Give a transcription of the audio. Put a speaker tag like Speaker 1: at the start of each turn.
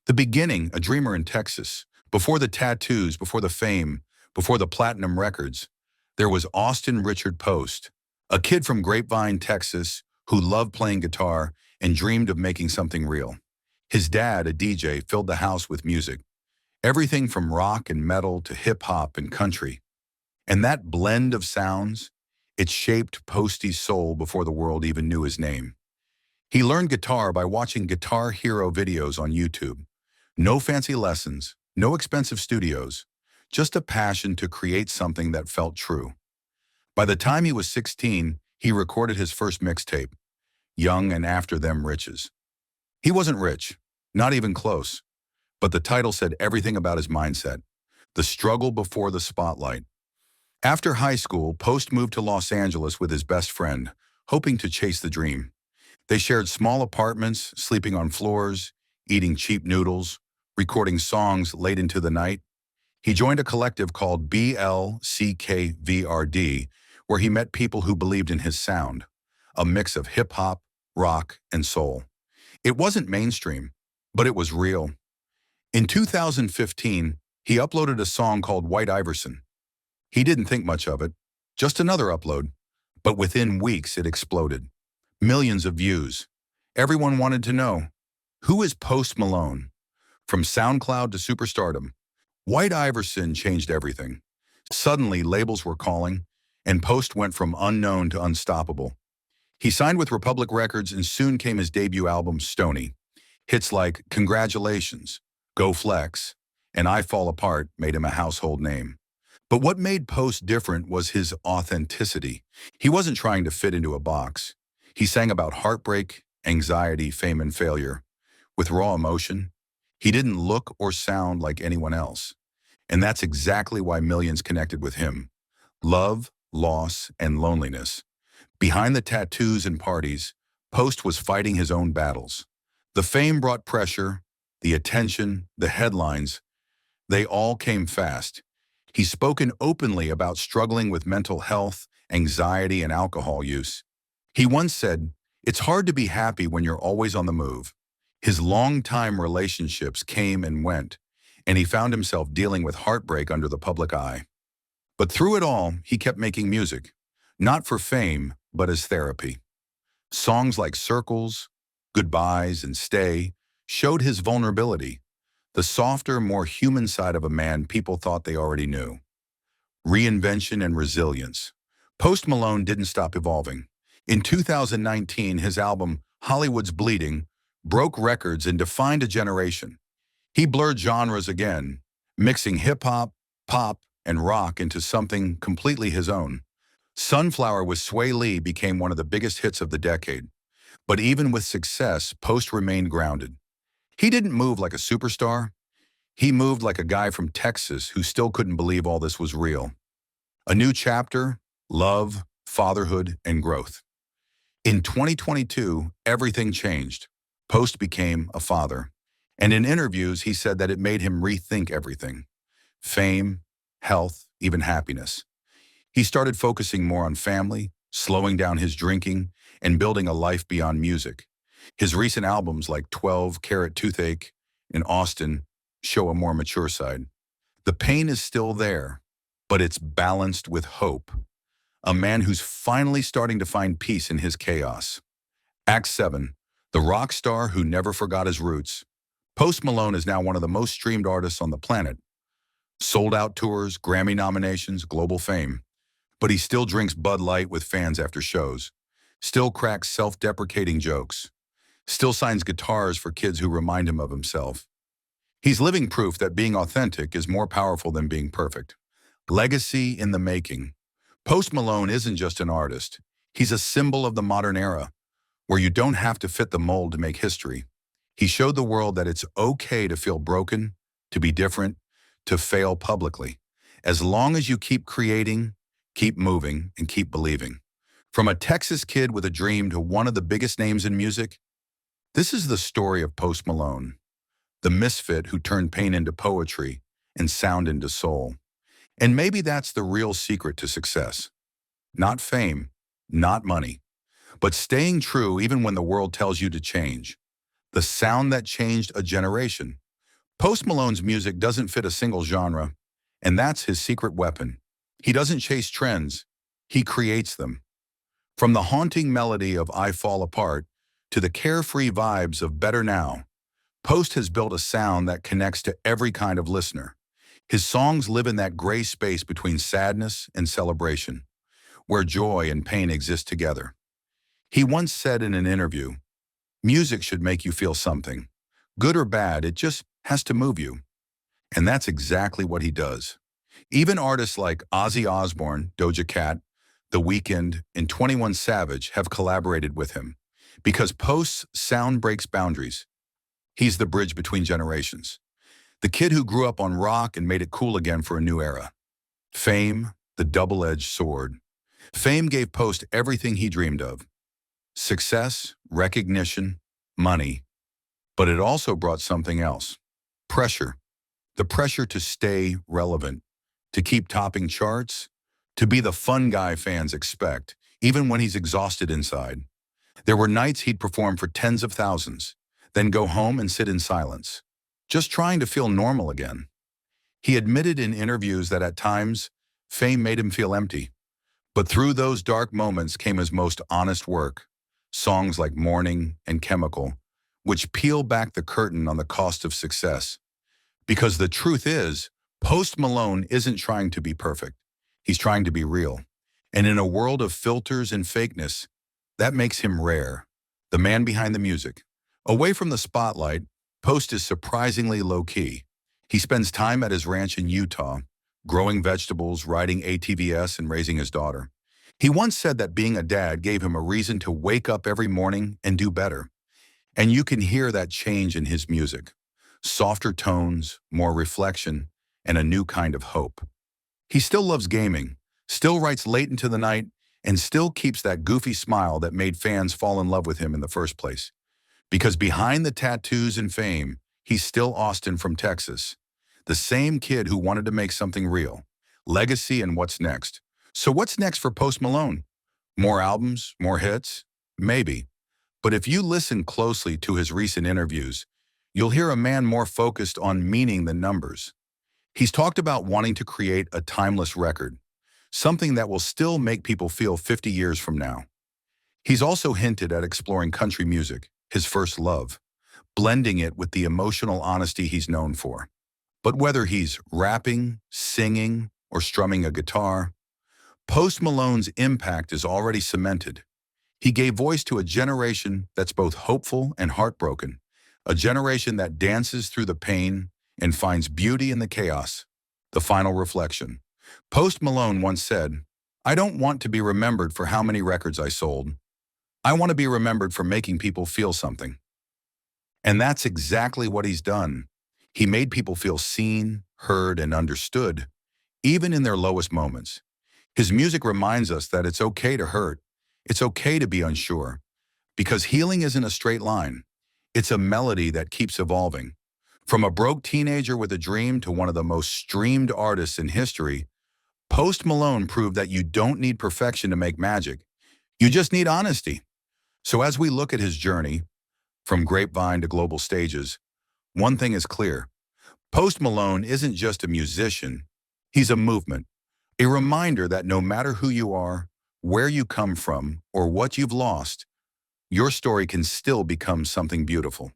Speaker 1: The beginning, a dreamer in Texas. Before the tattoos, before the fame, before the platinum records, there was Austin Richard Post, a kid from Grapevine, Texas, who loved playing guitar and dreamed of making something real. His dad, a DJ, filled the house with music, everything from rock and metal to hip-hop and country. And that blend of sounds, it shaped Posty's soul before the world even knew his name. He learned guitar by watching Guitar Hero videos on YouTube. No fancy lessons, no expensive studios, just a passion to create something that felt true. By the time he was 16, he recorded his first mixtape, Young and After Them Riches. He wasn't rich, not even close, but the title said everything about his mindset, the struggle before the spotlight. After high school, Post moved to Los Angeles with his best friend, hoping to chase the dream. They shared small apartments, sleeping on floors, eating cheap noodles, recording songs late into the night. He joined a collective called BLCKVRD, where he met people who believed in his sound, a mix of hip-hop, rock, and soul. It wasn't mainstream, but it was real. In 2015, he uploaded a song called White Iverson. He didn't think much of it, just another upload, but within weeks it exploded. Millions of views. Everyone wanted to know, who is Post Malone? From SoundCloud to Superstardom, White Iverson changed everything. Suddenly, labels were calling, and Post went from unknown to unstoppable. He signed with Republic Records, and soon came his debut album, Stony. Hits like Congratulations, Go Flex, and I Fall Apart made him a household name. But what made Post different was his authenticity. He wasn't trying to fit into a box. He sang about heartbreak, anxiety, fame, and failure. With raw emotion, he didn't look or sound like anyone else. And that's exactly why millions connected with him. Love, loss, and loneliness. Behind the tattoos and parties, Post was fighting his own battles. The fame brought pressure, the attention, the headlines. They all came fast. He's spoken openly about struggling with mental health, anxiety, and alcohol use. He once said, "It's hard to be happy when you're always on the move." His long-time relationships came and went, and he found himself dealing with heartbreak under the public eye. But through it all, he kept making music, not for fame, but as therapy. Songs like Circles, Goodbyes, and Stay showed his vulnerability, the softer, more human side of a man people thought they already knew. Reinvention and resilience. Post Malone didn't stop evolving. In 2019, his album, Hollywood's Bleeding, broke records and defined a generation. He blurred genres again, mixing hip-hop, pop, and rock into something completely his own. Sunflower with Sway Lee became one of the biggest hits of the decade. But even with success, Post remained grounded. He didn't move like a superstar. He moved like a guy from Texas who still couldn't believe all this was real. A new chapter, love, fatherhood, and growth. In 2022, everything changed. Post became a father. And in interviews, he said that it made him rethink everything. Fame, health, even happiness. He started focusing more on family, slowing down his drinking, and building a life beyond music. His recent albums like 12 Carat Toothache and Austin show a more mature side. The pain is still there, but it's balanced with hope. A man who's finally starting to find peace in his chaos. Act 7, the rock star who never forgot his roots. Post Malone is now one of the most streamed artists on the planet. Sold-out tours, Grammy nominations, global fame. But he still drinks Bud Light with fans after shows. Still cracks self-deprecating jokes. Still signs guitars for kids who remind him of himself. He's living proof that being authentic is more powerful than being perfect. Legacy in the making. Post Malone isn't just an artist. He's a symbol of the modern era, where you don't have to fit the mold to make history. He showed the world that it's okay to feel broken, to be different, to fail publicly. As long as you keep creating, keep moving, and keep believing. From a Texas kid with a dream to one of the biggest names in music, this is the story of Post Malone, the misfit who turned pain into poetry and sound into soul. And maybe that's the real secret to success. Not fame, not money, but staying true even when the world tells you to change. The sound that changed a generation. Post Malone's music doesn't fit a single genre, and that's his secret weapon. He doesn't chase trends, he creates them. From the haunting melody of I Fall Apart to the carefree vibes of Better Now, Post has built a sound that connects to every kind of listener. His songs live in that gray space between sadness and celebration, where joy and pain exist together. He once said in an interview, "Music should make you feel something. Good or bad, it just has to move you." And that's exactly what he does. Even artists like Ozzy Osbourne, Doja Cat, The Weeknd, and 21 Savage have collaborated with him. Because Post's sound breaks boundaries. He's the bridge between generations. The kid who grew up on rock and made it cool again for a new era. Fame, the double-edged sword. Fame gave Post everything he dreamed of. Success, recognition, money. But it also brought something else. Pressure. The pressure to stay relevant, to keep topping charts, to be the fun guy fans expect, even when he's exhausted inside. There were nights he'd perform for tens of thousands, then go home and sit in silence, just trying to feel normal again. He admitted in interviews that at times, fame made him feel empty. But through those dark moments came his most honest work, songs like Morning and Chemical, which peel back the curtain on the cost of success. Because the truth is, Post Malone isn't trying to be perfect. He's trying to be real. And in a world of filters and fakeness, that makes him rare. The man behind the music. Away from the spotlight, Post is surprisingly low-key. He spends time at his ranch in Utah, growing vegetables, riding ATVs, and raising his daughter. He once said that being a dad gave him a reason to wake up every morning and do better. And you can hear that change in his music. Softer tones, more reflection, and a new kind of hope. He still loves gaming, still writes late into the night, and still keeps that goofy smile that made fans fall in love with him in the first place. Because behind the tattoos and fame, he's still Austin from Texas. The same kid who wanted to make something real. Legacy and what's next. So what's next for Post Malone? More albums? More hits? Maybe. But if you listen closely to his recent interviews, you'll hear a man more focused on meaning than numbers. He's talked about wanting to create a timeless record, something that will still make people feel 50 years from now. He's also hinted at exploring country music, his first love, blending it with the emotional honesty he's known for. But whether he's rapping, singing, or strumming a guitar, Post Malone's impact is already cemented. He gave voice to a generation that's both hopeful and heartbroken, a generation that dances through the pain and finds beauty in the chaos. The final reflection. Post Malone once said, "I don't want to be remembered for how many records I sold. I want to be remembered for making people feel something." And that's exactly what he's done. He made people feel seen, heard, and understood, even in their lowest moments. His music reminds us that it's okay to hurt. It's okay to be unsure. Because healing isn't a straight line. It's a melody that keeps evolving. From a broke teenager with a dream to one of the most streamed artists in history, Post Malone proved that you don't need perfection to make magic. You just need honesty. So as we look at his journey, from grapevine to global stages, one thing is clear. Post Malone isn't just a musician, he's a movement. A reminder that no matter who you are, where you come from, or what you've lost, your story can still become something beautiful.